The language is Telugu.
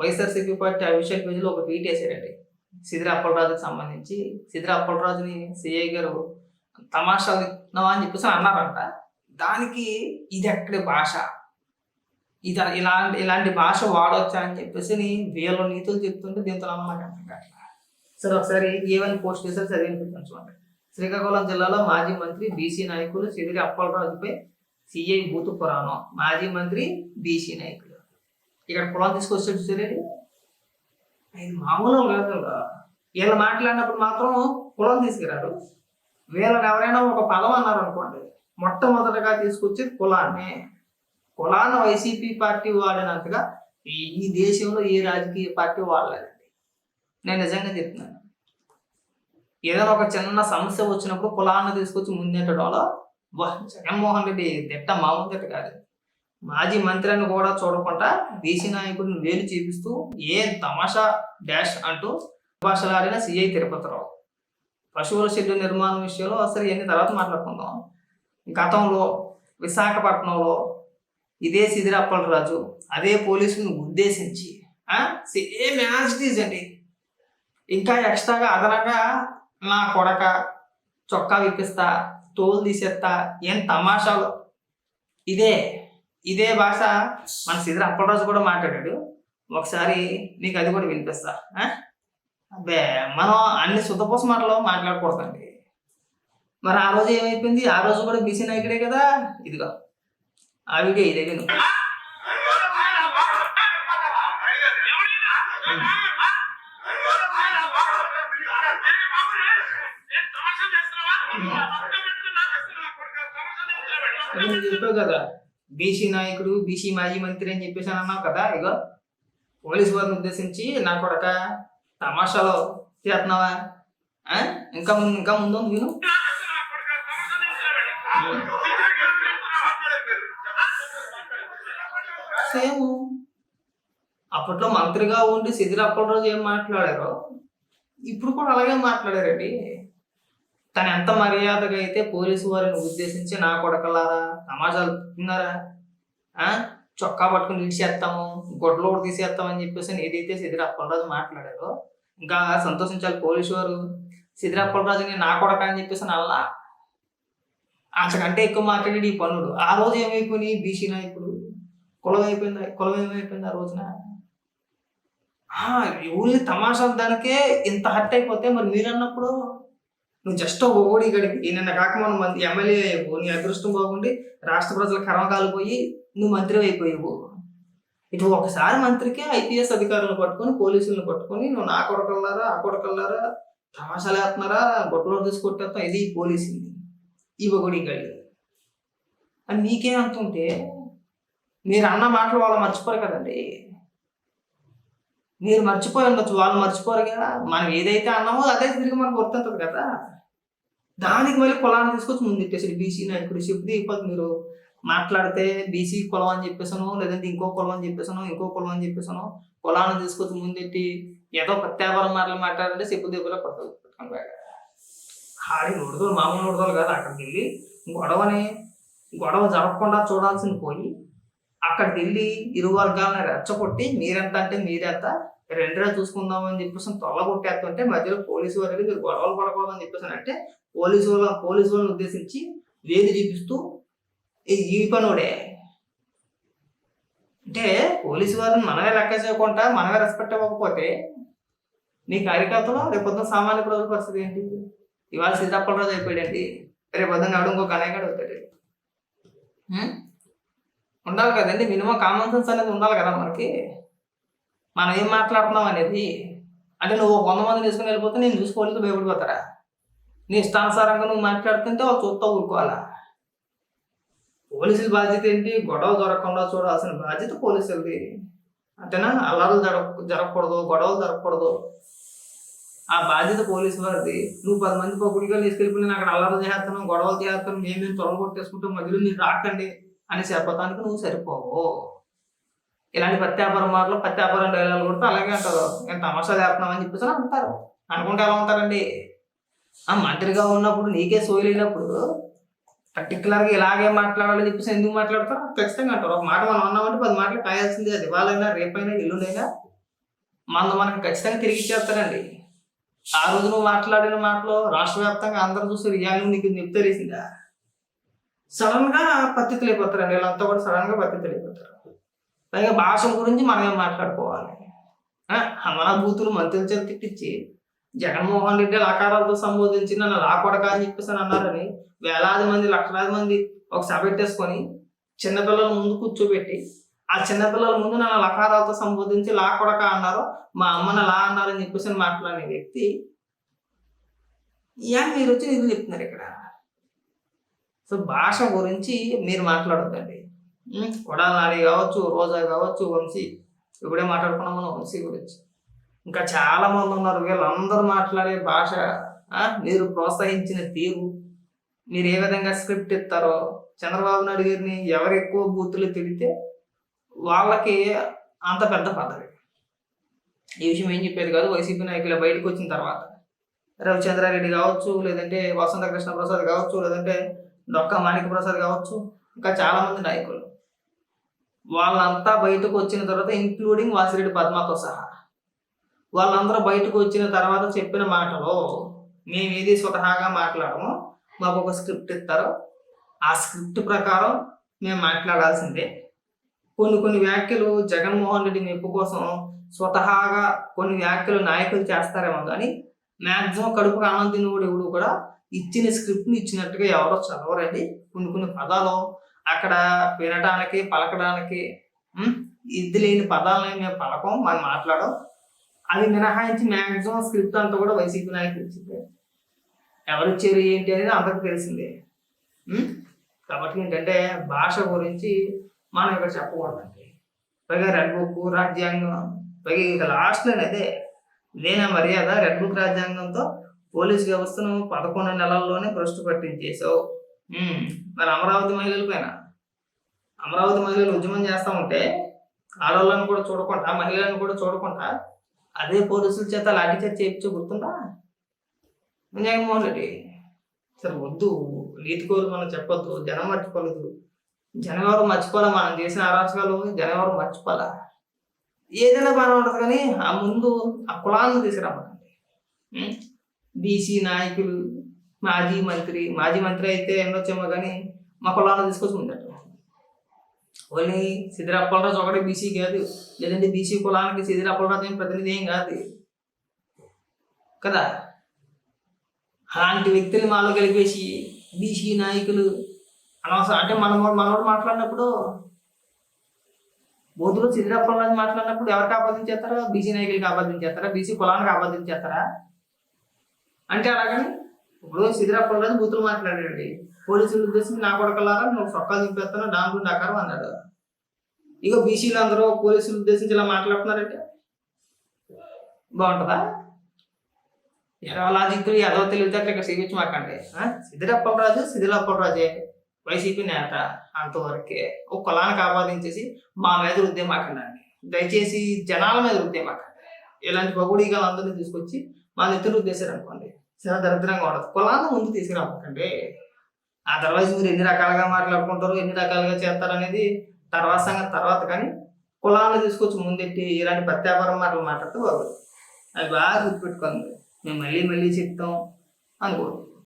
వైఎస్ఆర్సీపీ పార్టీ అఫీషియల్ పేజీలో ఒక ట్వీట్ వేసారండి. సిదిరి అప్పలరాజుకి సంబంధించి సిదిరి అప్పలరాజుని సిఐ గారు తమాషాలు ఇస్తున్నావా అని చెప్పేసి అన్నారంట. దానికి ఇది ఎక్కడి భాష, ఇది ఇలాంటి భాష వాడవచ్చా అని చెప్పేసి వీళ్ళు నీతులు చెప్తుంటే దీంతో నమ్మకం అట్లా. సరే ఒకసారి ఏమని పోస్ట్ చేశారు చదివినిపిస్తాను చూడండి. శ్రీకాకుళం జిల్లాలో మాజీ మంత్రి బీసీ నాయకులు సిదిరి అప్పలరాజుపై సిఐ బూతు పురాణం. మాజీ మంత్రి బీసీ నాయకులు ఇక్కడ కులం తీసుకొచ్చాడు చూసారండి. ఇది మామూలు కాదు. వీళ్ళు మాట్లాడినప్పుడు మాత్రం కులం తీసుకురారు. వీళ్ళని ఎవరైనా ఒక పదం అన్నారు అనుకోండి, మొట్టమొదటిగా తీసుకొచ్చేది కులాన్ని. కులాన్ని వైసీపీ పార్టీ వాడినంతగా ఈ దేశంలో ఏ రాజకీయ పార్టీ వాడలేదండి. నేను నిజంగా చెప్తున్నాను. ఏదైనా ఒక చిన్న సమస్య వచ్చినప్పుడు కులాన్ని తీసుకొచ్చి ముందెట్టడంలో జగన్మోహన్ రెడ్డి తిట్ట మామూలు తిట్ట కాదు. మాజీ మంత్రి అని కూడా చూడకుండా బీసీ నాయకుడిని వేలు చూపిస్తూ ఏ తమాషా డాష్ అంటూ భాషలాడిన సిఐ తిరుపతిరావు. పశువుల షెడ్డు నిర్మాణం విషయంలో అసలు ఇవన్నీ తర్వాత మాట్లాడుకుందాం. గతంలో విశాఖపట్నంలో ఇదే సిదిరి అప్పలరాజు అదే పోలీసులను ఉద్దేశించి సేమ్ యాజ్ ఇట్ ఈజ్ అండి, ఇంకా ఎక్స్ట్రాగా అదనంగా నా కొడక చొక్కా విప్పిస్తా, తోలు తీసేస్తా, ఏం తమాషాలు. ఇదే భాష మన సిదిరి అప్పలరాజు కూడా మాట్లాడాడు. ఒకసారి నీకు అది కూడా వినిపిస్తా. అబ్బే, మనం అన్ని శుద్ధపోస మాటలు మాట్లాడకూడదండి. మరి ఆ రోజు ఏమైపోయింది? ఆ రోజు కూడా బీసీ నాయకుడే కదా. ఇదిగో ఆ వీడియో ఇదే విను. చెప్పావు కదా బీసీ నాయకుడు బీసీ మాజీ మంత్రి అని చెప్పేసి అన్నావు కదా. ఇగో పోలీసు వారిని ఉద్దేశించి నా కొడక తమాషాలో చేస్తున్నావా? ఇంకా ముందు విను. సేమ్ అప్పట్లో మంత్రిగా ఉండి సిదిరి అప్పలరాజు ఏం మాట్లాడారో ఇప్పుడు కూడా అలాగే మాట్లాడారండి. తను ఎంత మర్యాదగా అయితే పోలీసు వారిని ఉద్దేశించి నా కొడకలారా తమాషాలు తిన్నారా, చొక్కా పట్టుకుని ఇడిచేస్తాము, గొడ్లు కూడా తీసేస్తామని చెప్పేసి ఏదైతే సిదిరి అప్పలరాజు మాట్లాడారో ఇంకా సంతోషించాలి పోలీసు వారు. సిదిరి అప్పలరాజుని నా కొడక అని చెప్పేసి అలా అంతకంటే ఎక్కువ మాట్లాడి ఈ పన్నుడు. ఆ రోజు ఏమైపోయినాయి? బీసీ నాయకుడు కులం ఏమైపోయింది ఆ రోజున. ఊళ్ళి తమాషాలు దానికే ఇంత హర్ట్ అయిపోతే మరి మీరన్నప్పుడు నువ్వు జస్ట్ ఒక ఓడి గడిపి నిన్న కాక మనం ఎమ్మెల్యే అయిపో, నీ అదృష్టం బాగుండి రాష్ట్ర ప్రజల కర్మకాలిపోయి నువ్వు మంత్రి అయిపోయావు. ఇటు ఒకసారి మంత్రికి ఐపీఎస్ అధికారులను పట్టుకొని పోలీసులను పట్టుకొని నువ్వు నా కొడకల్లారా ఆ కొడకల్లారా తమాషాలు వేస్తున్నారా, గొప్పలో తీసుకొట్టేస్తాం, ఇది పోలీసుని ఈ ఒకటి గడి అని నీకే అంటుంటే మీరు అన్న మాటలు వాళ్ళు మర్చిపోరు కదండి. మీరు మర్చిపోయి ఉండొచ్చు, వాళ్ళు మర్చిపోరుగా. మనం ఏదైతే అన్నామో అదే తిరిగి మనకు గుర్తుంటుంది కదా. దానికి మళ్ళీ కులాన్ని తీసుకొచ్చి ముందు ఇట్టేసాడు బీసీ నాయకుడు. చెప్తే ఇప్పుడు మీరు మాట్లాడితే బీసీ కులం అని చెప్పేసాను, లేదంటే ఇంకో కులం అని చెప్పేసాను, కులాన్ని తీసుకొచ్చి ముందెట్టి ఏదో ప్రత్యాపారం మాట్లాడంటే చెప్పు దగ్గర పడుతుంది. హాడి నోడుదోలు మామూలు నోడుదోలు కాదు. అక్కడికి వెళ్ళి గొడవ జరగకుండా చూడాల్సింది పోయి అక్కడికి వెళ్ళి ఇరు వర్గాలను రెచ్చగొట్టి మీరెంత అంటే మీరెంత రెండుగా చూసుకుందామని చెప్పేసి తొలగొట్టేస్తుంటే మధ్యలో పోలీసు వారికి మీరు గొడవలు పడకూడదని చెప్పేసి అంటే పోలీసు వాళ్ళని ఉద్దేశించి వేది చూపిస్తూ ఈ పనుడే. అంటే పోలీసు వారిని మనమే లెక్క చేయకుండా మనమే రెస్పెక్ట్ ఇవ్వకపోతే నీ కార్యకర్తలో రేపొద్దున సామాన్య ప్రజల పరిస్థితి ఏంటి? ఇవాళ సిదిరి అప్పలరాజు అయిపోయాడండి, రేపొద్దున నాడు ఇంకో కనయ్యగాడు అవుతాడు. ఉండాలి కదండి, మినిమం కామన్ సెన్స్ అనేది ఉండాలి కదా మనకి. మనం ఏం మాట్లాడుతున్నాం అనేది. అంటే నువ్వు 100 మంది తీసుకుని వెళ్ళిపోతే నేను చూసి పోలీసులు భయపడిపోతారా? నీ ఇష్టానుసారంగా నువ్వు మాట్లాడుతుంటే వాళ్ళు చూస్తా ఊరుకోవాలా? పోలీసుల బాధ్యత ఏంటి? గొడవ జరగకుండా చూడాల్సిన బాధ్యత పోలీసులది. అంతేనా? అల్లర్లు జరగకూడదు, గొడవలు జరగకూడదు, ఆ బాధ్యత పోలీసు వారిది. నువ్వు 10 మంది గుడిగా తీసుకెళ్ళిపోయి నేను అక్కడ అల్లర్లు చేస్తాను, గొడవలు చేస్తాను, మేము తొలగొట్టేసుకుంటాం, మధ్యలో మీరు రాకండి అని చెప్పడానికి నువ్వు సరిపోవు. ఇలాంటి ప్రత్యాపారం డైలాగులు కొడితే అలాగే అంటారు. నేను తమాషా చేస్తున్నాం అని చెప్పేసి అంటారు. అనుకుంటే ఎలా ఉంటారండి? ఆ మంత్రిగా ఉన్నప్పుడు నీకే సోయలేనప్పుడు పర్టికులర్గా ఇలాగే మాట్లాడాలని చెప్పేసి ఎందుకు మాట్లాడతారు? ఖచ్చితంగా అంటారు. ఒక మాట మనం అన్నామంటే 10 మాటలు కాయాల్సిందే. అది ఇవాళైనా రేపైనా ఎల్లుండైనా మనకు ఖచ్చితంగా తిరిగి ఇచ్చేస్తారండి. ఆ రోజు నువ్వు మాట్లాడిన మాటలు రాష్ట్ర వ్యాప్తంగా అందరూ చూసి రియాలిటీ నీకు తెలిసిందా? సడన్ గా పత్తితులైపోతారండి. వీళ్ళంతా కూడా సడన్ గా పత్తితులైపోతారు. పైగా భాష గురించి మనమే మాట్లాడుకోవాలి. మన బూతులు మంత్రుల చేత తిట్టించి జగన్మోహన్ రెడ్డి ఆకారాలతో సంబోధించి నన్ను లాకొడక అని చెప్పేసి అన్నారని వేలాది మంది లక్షలాది మంది ఒక సభ పెట్టేసుకొని చిన్నపిల్లల ముందు కూర్చోబెట్టి ఆ చిన్నపిల్లల ముందు నన్ను లకారాలతో సంబోధించి లాకొడక అన్నారు, మా అమ్మని లా అన్నారని చెప్పేసి మాట్లాడిన వ్యక్తి మీరు వచ్చి నిధులు చెప్తున్నారు ఇక్కడ. సో భాష గురించి మీరు మాట్లాడొద్దండి. కొడాలి కావచ్చు, రోజా కావచ్చు, వంశీ ఇప్పుడే మాట్లాడుకున్నాం మనం వంశీ గురించి. ఇంకా చాలా మంది ఉన్నారు. వీళ్ళందరూ మాట్లాడే భాష, మీరు ప్రోత్సహించిన తీరు, మీరు ఏ విధంగా స్క్రిప్ట్ ఇస్తారో, చంద్రబాబు నాయుడు గారిని ఎవరు ఎక్కువ బూతులు తిడితే వాళ్ళకి అంత పెద్ద పదవి. ఈ విషయం ఏం చెప్పేది కాదు. వైసీపీ నాయకులు బయటకు వచ్చిన తర్వాత రవిచంద్రారెడ్డి కావచ్చు, లేదంటే వసంత కృష్ణ ప్రసాద్ కావచ్చు, లేదంటే డొక్కా మాణిక ప్రసాద్ కావచ్చు, ఇంకా చాలా మంది నాయకులు వాళ్ళంతా బయటకు వచ్చిన తర్వాత, ఇంక్లూడింగ్ వాసిరెడ్డి పద్మతో సహా వాళ్ళందరూ బయటకు వచ్చిన తర్వాత చెప్పిన మాటలో మేము ఏది స్వతహాగా మాట్లాడము, మాకు ఒక స్క్రిప్ట్ ఇస్తారు, ఆ స్క్రిప్ట్ ప్రకారం మేము మాట్లాడాల్సిందే. కొన్ని వ్యాఖ్యలు జగన్మోహన్ రెడ్డి మెప్పు కోసం స్వతహాగా కొన్ని వ్యాఖ్యలు నాయకులు చేస్తారేమో కానీ మ్యాక్సిమం కడుపుకు అన్నం తినేవాడు ఎవడు కూడా ఇచ్చిన స్క్రిప్ట్ని ఇచ్చినట్టుగా ఎవరో చదవరండి. కొన్ని పదాలు అక్కడ వినడానికి పలకడానికి ఇది లేని పదాలని మేము పలకం, మనం మాట్లాడం. అది మినహాయించి మ్యాక్సిమం స్క్రిప్ట్ అంతా కూడా వైసీపీ నాయకులు ఇచ్చింది. ఎవరు ఇచ్చారు ఏంటి అనేది అందరికి తెలిసిందే. కాబట్టి ఏంటంటే భాష గురించి మనం ఇక్కడ చెప్పకూడదండి. పైగా రెడ్ బుక్ రాజ్యాంగం, పైగా ఇక లాస్ట్లో అదే నేనే మర్యాద రెడ్ బుక్ రాజ్యాంగంతో పోలీస్ వ్యవస్థను 11 నెలల్లోనే భ్రష్టు పట్టించేసావు. మరి అమరావతి మహిళలు ఉద్యమం చేస్తూ ఉంటే ఆడవాళ్ళని కూడా చూడకుండా, మహిళలను కూడా చూడకుండా అదే పోలీసుల చేత లాఠీ చేత చేయించు గుర్తుందా జగన్మోహన్ రెడ్డి? సరే వద్దు, నీతికోలు మనం చెప్పొద్దు, జనం మర్చిపోలేదు. జనం ఎవరు మర్చిపోలే, మనం చేసిన అరాచకాలు జనం ఎవరు మర్చిపోలే. ఏదైనా బాగా ఉంటుంది కానీ ఆ ముందు ఆ కులాలను తీసుకురామండి. బీసీ నాయకులు, మాజీ మంత్రి అయితే ఎండొచ్చేమో కానీ మా కులాలను తీసుకొచ్చి ఉండట. ఓన్లీ సిద్దిర అప్పలరాజు ఒకటే బీసీ కాదు, లేదంటే బీసీ కులానికి సిద్దిర అప్పలరాజు ఏం ప్రతినిధి ఏం కాదు కదా. అలాంటి వ్యక్తులు మాలో కలిపేసి బీసీ నాయకులు అనవసరం. అంటే మనోడు మాట్లాడినప్పుడు బోధులు సిద్దిర అప్పలరాజు మాట్లాడినప్పుడు ఎవరికి ఆపాదించేస్తారా? బీసీ నాయకులకి ఆపాదించేస్తారా? బీసీ కులానికి ఆపాదించేస్తారా? అంటే అలాగని ఇప్పుడు సిద్దిర అప్పలరాజు బూతులు మాట్లాడాడండి. పోలీసులు ఉద్దేశించి నా కొడకలారా నువ్వు సొక్కాలు దింపేస్తాను డాంగు డకారం అన్నాడు. ఇక బీసీలు అందరూ పోలీసులు ఉద్దేశించి ఇలా మాట్లాడుతున్నారంటే బాగుంటుందా? లాజిక్లు ఎదవ తెలివితేటలు ఇక్కడ చూపించి మాకండి. సిద్దిర అప్పలరాజే వైసీపీ నేత, అంతవరకే. ఒక కులానికి ఆపాదించేసి మా మీద రుద్దేమాకండి. దయచేసి జనాల మీద రుద్దేమాకండి. ఇలాంటి పగుడిగా అందరినీ తీసుకొచ్చి మా నెత్తులు రుద్దేశారు అనుకోండి, చాలా దరిద్రంగా ఉండదు. కులాన్ని ముందు తీసుకురాకండి. ఆ తర్వాత మీరు ఎన్ని రకాలుగా మాట్లాడుకుంటారు, ఎన్ని రకాలుగా చేస్తారు అనేది తర్వాత సంగతి తర్వాత. కానీ కులాన్ని తీసుకొచ్చి ముందెట్టి ఇలాంటి ప్రత్యాపారం మాటలు మాట్లాడితే బాగోదు. అది బాగా గుర్తుపెట్టుకోండి. మేము మళ్ళీ చెప్తాం అనుకోండి.